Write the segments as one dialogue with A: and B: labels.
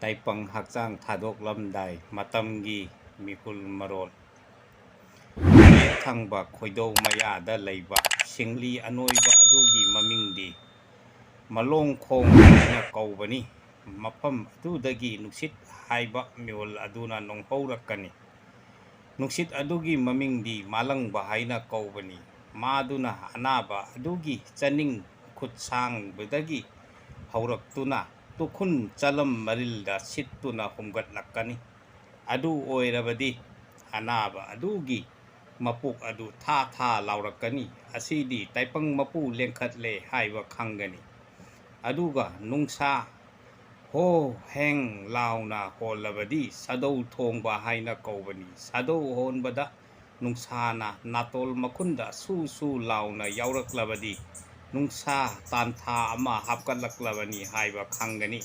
A: ꯇꯥꯏꯄꯪ ꯍꯛꯆꯥꯡ ꯊꯥꯗꯣꯛꯂꯝꯗꯥꯏ ꯃꯇꯝꯒꯤ ꯃꯤꯍꯨꯜ ꯃꯔꯣꯜ ꯌꯦꯠ ꯊꯪꯕ ꯈꯣꯏꯗꯧ ꯃꯌꯥꯗ ꯂꯩꯕ ꯁꯤꯡꯂꯤ ꯑꯅꯣꯏꯕ ꯑꯗꯨꯒꯤ ꯃꯃꯤꯡꯗꯤ ꯃꯂꯣꯡꯈꯣꯡ ꯍꯥꯏꯅ ꯀꯧꯕꯅꯤ꯫ ꯃꯐꯝ ꯑꯗꯨꯗꯒꯤ ꯅꯨꯡꯁꯤꯠ ꯍꯥꯏꯕ ꯃꯤꯍꯨꯜ ꯑꯗꯨꯅ ꯅꯣꯡꯍꯧꯔꯛꯀꯅꯤ꯫ ꯅꯨꯡꯁꯤꯠ ꯑꯗꯨꯒꯤ ꯃꯃꯤꯡꯗꯤ ꯃꯥꯂꯪꯕ ꯍꯥꯏꯅ ꯀꯧꯕꯅꯤ꯫ ꯃꯥꯗꯨꯅ ꯑꯅꯥꯕ ꯑꯗꯨꯒꯤ ꯆꯅꯤꯡ ꯈꯨꯠꯁꯥꯡꯕꯗꯒꯤ ꯍꯧꯔꯛꯇꯨꯅ ꯇꯨꯈꯨꯟ ꯆꯂꯝ ꯃꯔꯤꯜꯗ ꯁꯤꯠꯇꯨꯅ ꯍꯨꯝꯒꯠꯂꯛꯀꯅꯤ꯫ ꯑꯗꯨ ꯑꯣꯏꯔꯕꯗꯤ ꯑꯅꯥꯕ ꯑꯗꯨꯒꯤ ꯃꯄꯨꯛ ꯑꯗꯨ ꯊꯥ ꯊꯥ ꯂꯥꯎꯔꯛꯀꯅꯤ꯫ ꯑꯁꯤꯗꯤ ꯇꯥꯏꯄꯪ ꯃꯄꯨ ꯂꯦꯡꯈꯠꯂꯦ ꯍꯥꯏꯕ ꯈꯪꯒꯅꯤ꯫ ꯑꯗꯨꯒ ꯅꯨꯡꯁꯥ ꯍꯣ ꯍꯦꯡ ꯂꯥꯎꯅ ꯍꯣꯜꯂꯕꯗꯤ ꯁꯥꯗꯧ ꯊꯣꯡꯕ ꯍꯥꯏꯅ ꯀꯧꯕꯅꯤ꯫ ꯁꯥꯗꯧ ꯍꯣꯟꯕꯗ ꯅꯨꯡꯁꯥꯅ ꯅꯥꯇꯣꯜ ꯃꯈꯨꯟꯗ ꯁꯨ ꯁꯨ ꯂꯥꯎꯅ ꯌꯥꯎꯔꯛꯂꯕꯗꯤ ꯅꯨꯡꯁꯥ ꯇꯥꯟꯊꯥ ꯑꯃ ꯍꯥꯞꯀꯠꯂꯛꯂꯕꯅꯤ ꯍꯥꯏꯕ ꯈꯪꯒꯅꯤ꯫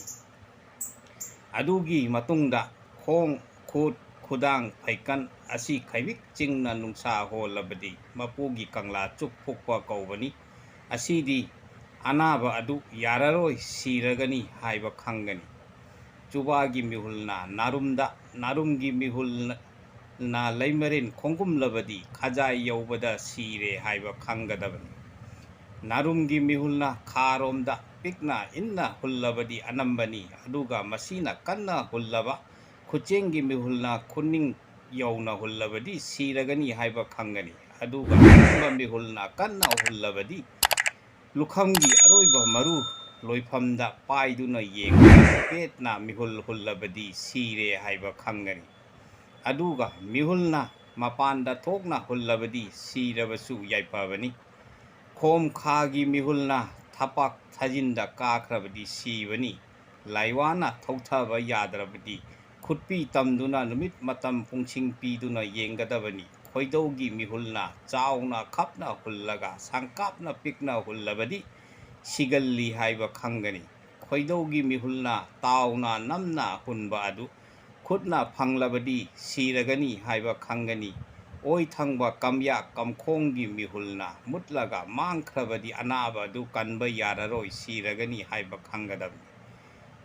A: ꯑꯗꯨꯒꯤ ꯃꯇꯨꯡꯗ ꯈꯣꯡ ꯈꯨꯠ ꯈꯨꯗꯥꯡ ꯐꯩꯀꯟ ꯑꯁꯤ ꯈꯩꯕꯤꯛ ꯆꯤꯡꯅ ꯅꯨꯡꯁꯥ ꯍꯣꯜꯂꯕꯗꯤ ꯃꯄꯨꯒꯤ ꯀꯪꯂꯥ ꯆꯨꯛ ꯐꯨꯛꯄ ꯀꯧꯕꯅꯤ꯫ ꯑꯁꯤꯗꯤ ꯑꯅꯥꯕ ꯑꯗꯨ ꯌꯥꯔꯔꯣꯏ ꯁꯤꯔꯒꯅꯤ ꯍꯥꯏꯕ ꯈꯪꯒꯅꯤ꯫ ꯆꯨꯕꯥꯒꯤ ꯃꯤꯍꯨꯜꯅ ꯅꯥꯔꯨꯝꯗ, ꯅꯥꯔꯨꯝꯒꯤ ꯃꯤꯍꯨꯜꯅ ꯂꯩꯃꯔꯦꯟ ꯈꯣꯡꯒꯨꯝꯂꯕꯗꯤ ꯈꯖꯥꯏ ꯌꯧꯕꯗ ꯁꯤꯔꯦ ꯍꯥꯏꯕ ꯈꯪꯒꯗꯕꯅꯤ꯫ ꯅꯥꯔꯨꯝꯒꯤ ꯃꯤꯍꯨꯜꯅ ꯈꯥꯔꯣꯝꯗ ꯄꯤꯛꯅ ꯏꯟꯅ ꯍꯨꯜꯂꯕꯗꯤ ꯑꯅꯝꯕꯅꯤ꯫ ꯑꯗꯨꯒ ꯃꯁꯤꯅ ꯀꯟꯅ ꯍꯨꯜꯂꯕ ꯈꯨꯆꯦꯡꯒꯤ ꯃꯤꯍꯨꯜꯅ ꯈꯨꯅꯤꯡ ꯌꯧꯅ ꯍꯨꯜꯂꯕꯗꯤ ꯁꯤꯔꯒꯅꯤ ꯍꯥꯏꯕ ꯈꯪꯒꯅꯤ꯫ ꯑꯗꯨꯒ ꯑꯔꯨꯝꯕ ꯃꯤꯍꯨꯜꯅ ꯀꯟꯅ ꯍꯨꯜꯂꯕꯗꯤ ꯂꯨꯈꯝꯒꯤ ꯑꯔꯣꯏꯕ ꯃꯔꯨ ꯂꯣꯏꯐꯝꯗ ꯄꯥꯏꯗꯨꯅ ꯌꯦꯡꯕꯗ ꯄꯦꯠꯅ ꯃꯤꯍꯨꯜ ꯍꯨꯜꯂꯕꯗꯤ ꯁꯤꯔꯦ ꯍꯥꯏꯕ ꯈꯪꯒꯅꯤ꯫ ꯑꯗꯨꯒ ꯃꯤꯍꯨꯜꯅ ꯃꯄꯥꯟꯗ ꯊꯣꯛꯅ ꯍꯨꯜꯂꯕꯗꯤ ꯁꯤꯔꯕꯁꯨ ꯌꯥꯏꯐꯕꯅꯤ꯫ ꯈꯣꯝ-ꯈꯥꯒꯤ ꯃꯤꯍꯨꯜꯅ ꯊꯄꯥꯛ ꯊꯥꯖꯤꯟꯗ ꯀꯥꯈ꯭ꯔꯕꯗꯤ ꯁꯤꯕꯅꯤ꯫ ꯂꯥꯏꯋꯥꯅ ꯊꯧꯊꯕ ꯌꯥꯗ꯭ꯔꯕꯗꯤ ꯈꯨꯠꯄꯤ ꯇꯝꯗꯨꯅ ꯅꯨꯃꯤꯠ ꯃꯇꯝ ꯄꯨꯡꯁꯤꯡ ꯄꯤꯗꯨꯅ ꯌꯦꯡꯒꯗꯕꯅꯤ꯫ ꯈꯣꯏꯗꯧꯒꯤ ꯃꯤꯍꯨꯜꯅ ꯆꯥꯎꯅ ꯈꯞꯅ ꯍꯨꯜꯂꯒ ꯁꯥꯡꯀꯥꯞꯅ ꯄꯤꯛꯅ ꯍꯨꯜꯂꯕꯗꯤ ꯁꯤꯒꯜꯂꯤ ꯍꯥꯏꯕ ꯈꯪꯒꯅꯤ꯫ ꯈꯣꯏꯗꯧꯒꯤ ꯃꯤꯍꯨꯜꯅ ꯇꯥꯎꯅ ꯅꯝꯅ ꯍꯨꯟꯕ ꯑꯗꯨ ꯈꯨꯠꯅ ꯐꯪꯂꯕꯗꯤ ꯁꯤꯔꯒꯅꯤ ꯍꯥꯏꯕ ꯈꯪꯒꯅꯤ꯫ ꯑꯣꯏ ꯊꯪꯕ ꯀꯝꯌꯥꯛ ꯀꯝꯈꯣꯡꯒꯤ ꯃꯤꯍꯨꯜꯅ ꯃꯨꯠꯂꯒ ꯃꯥꯡꯈ꯭ꯔꯕꯗꯤ ꯑꯅꯥꯕ ꯑꯗꯨ ꯀꯟꯕ ꯌꯥꯔꯔꯣꯏ ꯁꯤꯔꯒꯅꯤ ꯍꯥꯏꯕ ꯈꯪꯒꯗꯕꯅꯤ꯫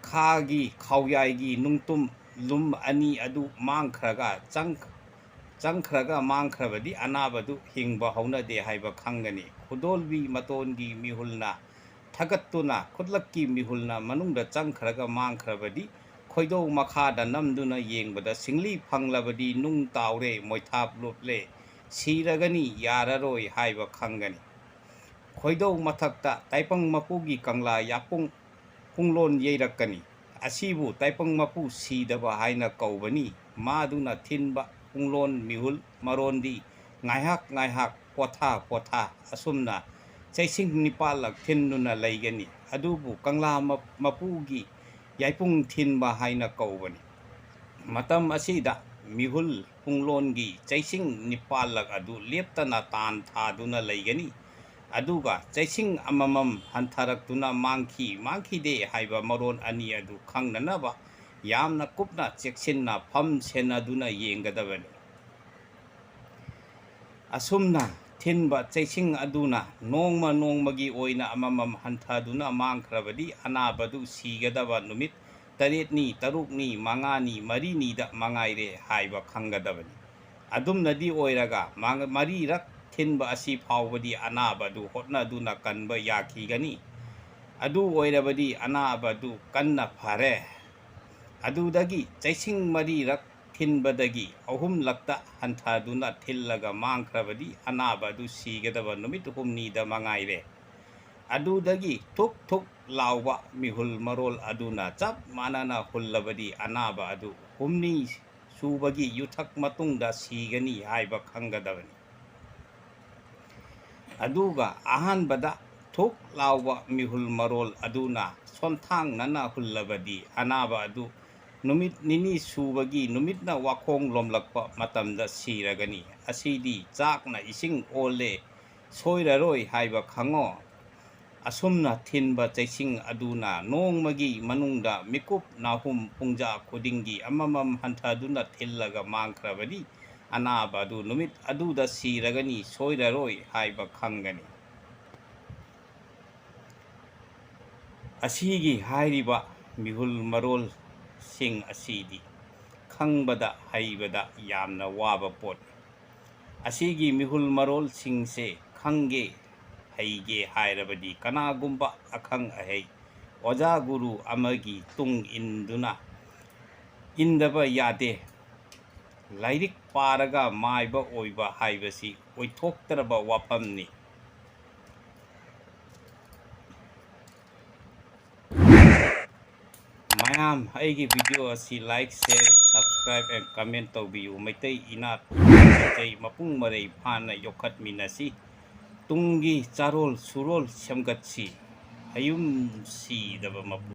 A: ꯈꯥꯒꯤ ꯈꯥꯎꯌꯥꯏꯒꯤ ꯅꯨꯡꯇꯨꯝ ꯂꯨꯝ ꯑꯅꯤ ꯑꯗꯨ ꯆꯪꯈ꯭ꯔꯒ ꯃꯥꯡꯈ꯭ꯔꯕꯗꯤ ꯑꯅꯥꯕꯗꯨ ꯍꯤꯡꯕ ꯍꯧꯅꯗꯦ ꯍꯥꯏꯕ ꯈꯪꯒꯅꯤ꯫ ꯈꯨꯗꯣꯜꯕꯤ ꯃꯇꯣꯟꯒꯤ ꯃꯤꯍꯨꯜꯅ ꯊꯥꯒꯠꯇꯨꯅ ꯈꯨꯠꯂꯛꯀꯤ ꯃꯤꯍꯨꯜꯅ ꯃꯅꯨꯡꯗ ꯆꯪꯈ꯭ꯔꯒ ꯃꯥꯡꯈ꯭ꯔꯕꯗꯤ ꯈꯣꯏꯗꯧ ꯃꯈꯥꯗ ꯅꯝꯗꯨꯅ ꯌꯦꯡꯕꯗ ꯁꯤꯡꯂꯤ ꯐꯪꯂꯕꯗꯤ ꯅꯨꯡ ꯇꯥꯎꯔꯦ ꯃꯣꯏꯊꯥꯞ ꯂꯨꯞꯂꯦ ꯁꯤꯔꯒꯅꯤ ꯌꯥꯔꯔꯣꯏ ꯍꯥꯏꯕ ꯈꯪꯒꯅꯤ꯫ ꯈꯣꯏꯗꯧ ꯃꯊꯛꯇ ꯇꯥꯏꯄꯪ ꯃꯄꯨꯒꯤ ꯀꯪꯂꯥ ꯌꯥꯄꯨꯡ ꯄꯨꯡꯂꯣꯟ ꯌꯩꯔꯛꯀꯅꯤ꯫ ꯑꯁꯤꯕꯨ ꯇꯥꯏꯄꯪ ꯃꯄꯨ ꯁꯤꯗꯕ ꯍꯥꯏꯅ ꯀꯧꯕꯅꯤ꯫ ꯃꯥꯗꯨꯅ ꯊꯤꯟꯕ ꯄꯨꯡꯂꯣꯟ ꯃꯤꯍꯨꯜ ꯃꯔꯣꯟꯗꯤ ꯉꯥꯏꯍꯥꯛ ꯉꯥꯏꯍꯥꯛ ꯄꯣꯊꯥ ꯄꯣꯊꯥ ꯑꯁꯨꯝꯅ ꯆꯩꯁꯤꯡ 14ꯂꯛ ꯊꯤꯟꯗꯨꯅ ꯂꯩꯒꯅꯤ꯫ ꯑꯗꯨꯕꯨ ꯀꯪꯂꯥ ꯃꯄꯨꯒꯤ ꯌꯥꯏꯄꯨꯡ ꯊꯤꯟꯕ ꯍꯥꯏꯅ ꯀꯧꯕꯅꯤ꯫ ꯃꯇꯝ ꯑꯁꯤꯗ ꯃꯤꯍꯨꯜ ꯄꯨꯡꯂꯣꯟꯒꯤ ꯆꯩꯁꯤꯡ 14ꯂꯛ ꯑꯗꯨ ꯂꯦꯞꯇꯅ ꯇꯥꯟ ꯊꯥꯗꯨꯅ ꯂꯩꯒꯅꯤ꯫ ꯑꯗꯨꯒ ꯆꯩꯁꯤꯡ ꯑꯃꯃꯝ ꯍꯟꯊꯔꯛꯇꯨꯅ ꯃꯥꯡꯈꯤ ꯃꯥꯡꯈꯤꯗꯦ ꯍꯥꯏꯕ ꯃꯔꯣꯟ ꯑꯅꯤ ꯑꯗꯨ ꯈꯪꯅꯅꯕ ꯌꯥꯝꯅ ꯀꯨꯞꯅ ꯆꯦꯛꯁꯤꯟꯅ ꯐꯝ ꯁꯦꯟꯅꯗꯨꯅ ꯌꯦꯡꯒꯗꯕꯅꯤ꯫ ꯑꯁꯨꯝꯅ ꯊꯤꯟꯕ ꯆꯩꯁꯤꯡ ꯑꯗꯨꯅ ꯅꯣꯡꯃ ꯅꯣꯡꯃꯒꯤ ꯑꯣꯏꯅ ꯑꯃꯃꯝ ꯍꯟꯊꯗꯨꯅ ꯃꯥꯡꯈ꯭ꯔꯕꯗꯤ ꯑꯅꯥꯕꯗꯨ ꯁꯤꯒꯗꯕ ꯅꯨꯃꯤꯠ 7ꯅꯤ 6ꯅꯤ 5ꯅꯤ 4ꯅꯤꯗ ꯃꯉꯥꯏꯔꯦ ꯍꯥꯏꯕ ꯈꯪꯒꯗꯕꯅꯤ꯫ ꯑꯗꯨꯝꯅꯗꯤ ꯑꯣꯏꯔꯒ 4ꯔꯛ ꯊꯤꯟꯕ ꯑꯁꯤ ꯐꯥꯎꯕꯗꯤ ꯑꯅꯥꯕꯗꯨ ꯍꯣꯠꯅꯗꯨꯅ ꯀꯟꯕ ꯌꯥꯈꯤꯒꯅꯤ꯫ ꯑꯗꯨ ꯑꯣꯏꯔꯕꯗꯤ ꯑꯅꯥꯕꯗꯨ ꯀꯟꯅ ꯐꯔꯦ꯫ ꯑꯗꯨꯗꯒꯤ ꯆꯩꯁꯤꯡ 4ꯔꯛ ꯊꯤꯟꯕꯗꯒꯤ 3ꯂꯛꯇ ꯍꯟꯊꯗꯨꯅ ꯊꯤꯜꯂꯒ ꯃꯥꯡꯈ꯭ꯔꯕꯗꯤ ꯑꯅꯥꯕ ꯑꯗꯨ ꯁꯤꯒꯗꯕ ꯅꯨꯃꯤꯠ 5ꯅꯤꯗ ꯃꯉꯥꯏꯔꯦ꯫ ꯑꯗꯨꯗꯒꯤ ꯊꯨꯛ ꯊꯨꯛ ꯂꯥꯎꯕ ꯃꯤꯍꯨꯜ ꯃꯔꯣꯜ ꯑꯗꯨꯅ ꯆꯞ ꯃꯥꯟꯅꯅ ꯍꯨꯜꯂꯕꯗꯤ ꯑꯅꯥꯕ ꯑꯗꯨ 5ꯅꯤ ꯁꯨꯕꯒꯤ ꯌꯨꯊꯛ ꯃꯇꯨꯡꯗ ꯁꯤꯒꯅꯤ ꯍꯥꯏꯕ ꯈꯪꯒꯗꯕꯅꯤ꯫ ꯑꯗꯨꯒ ꯑꯍꯥꯟꯕꯗ ꯊꯨꯛ ꯂꯥꯎꯕ ꯃꯤꯍꯨꯜ ꯃꯔꯣꯜ ꯑꯗꯨꯅ ꯁꯣꯟꯊꯥꯡꯅꯅ ꯍꯨꯜꯂꯕꯗꯤ ꯑꯅꯥꯕ ꯑꯗꯨ ꯅꯨꯃꯤꯠ 2ꯅꯤ ꯁꯨꯕꯒꯤ ꯅꯨꯃꯤꯠꯅ ꯋꯥꯈꯣꯡ ꯂꯣꯝꯂꯛꯄ ꯃꯇꯝꯗ ꯁꯤꯔꯒꯅꯤ꯫ ꯑꯁꯤꯗꯤ ꯆꯥꯛꯅ ꯏꯁꯤꯡ ꯑꯣꯜꯂꯦ ꯁꯣꯏꯔꯔꯣꯏ ꯍꯥꯏꯕ ꯈꯪꯉꯣ꯫ ꯑꯁꯨꯝꯅ ꯊꯤꯟꯕ ꯆꯩꯁꯤꯡ ꯑꯗꯨꯅ ꯅꯣꯡꯃꯒꯤ ꯃꯅꯨꯡꯗ ꯃꯤꯀꯨꯞ ꯅꯥꯍꯨꯝ ꯄꯨꯡꯖꯥ ꯈꯨꯗꯤꯡꯒꯤ ꯑꯃꯃꯝ ꯍꯟꯊꯗꯨꯅ ꯊꯤꯜꯂꯒ ꯃꯥꯡꯈ꯭ꯔꯕꯗꯤ ꯑꯅꯥꯕ ꯑꯗꯨ ꯅꯨꯃꯤꯠ ꯑꯗꯨꯗ ꯁꯤꯔꯒꯅꯤ ꯁꯣꯏꯔꯔꯣꯏ ꯍꯥꯏꯕ ꯈꯪꯒꯅꯤ꯫ ꯑꯁꯤꯒꯤ ꯍꯥꯏꯔꯤꯕ ꯃꯤꯍꯨꯜ ꯃꯔꯣꯜ ꯁꯤꯡ ꯑꯁꯤꯗꯤ ꯈꯪꯕꯗ ꯍꯩꯕꯗ ꯌꯥꯝꯅ ꯋꯥꯕ ꯄꯣꯠ ꯑꯁꯤꯒꯤ ꯃꯤꯍꯨꯜ ꯃꯔꯣꯜꯁꯤꯡꯁꯦ ꯈꯪꯒꯦ ꯍꯩꯒꯦ ꯍꯥꯏꯔꯕꯗꯤ ꯀꯅꯥꯒꯨꯝꯕ ꯑꯈꯪ ꯑꯍꯩ ꯑꯣꯖꯥ ꯒꯨꯔꯨ ꯑꯃꯒꯤ ꯇꯨꯡ ꯏꯟꯗꯕ ꯌꯥꯗꯦ ꯂꯥꯏꯔꯤꯛ ꯄꯥꯔꯒ ꯃꯥꯏꯕ ꯑꯣꯏꯕ ꯍꯥꯏꯕꯁꯤ ꯑꯣꯏꯊꯣꯛꯇ꯭ꯔꯕ ꯋꯥꯐꯝꯅꯤ ꯃꯌꯥꯝ ꯑꯩꯒꯤ ꯚꯤꯗꯤꯑꯣ ꯑꯁꯤ ꯂꯥꯏꯛ ꯁꯦꯌꯔ ꯁꯕꯁꯀ꯭ꯔꯥꯏꯕ ꯑꯦꯟ ꯀꯃꯦꯟ ꯇꯧꯕꯤꯌꯨ ꯃꯩꯇꯩ ꯏꯅꯥꯠ ꯃꯩꯇꯩ ꯃꯄꯨꯡ ꯃꯔꯩ ꯐꯥꯅ ꯌꯣꯛꯈꯠꯃꯤꯟꯅꯁꯤ ꯇꯨꯡꯒꯤ ꯆꯥꯔꯣꯜ ꯁꯨꯔꯣꯜ ꯁꯦꯝꯒꯠꯁꯤ ꯍꯌꯨꯝ ꯁꯤꯗꯕ ꯃꯄꯨ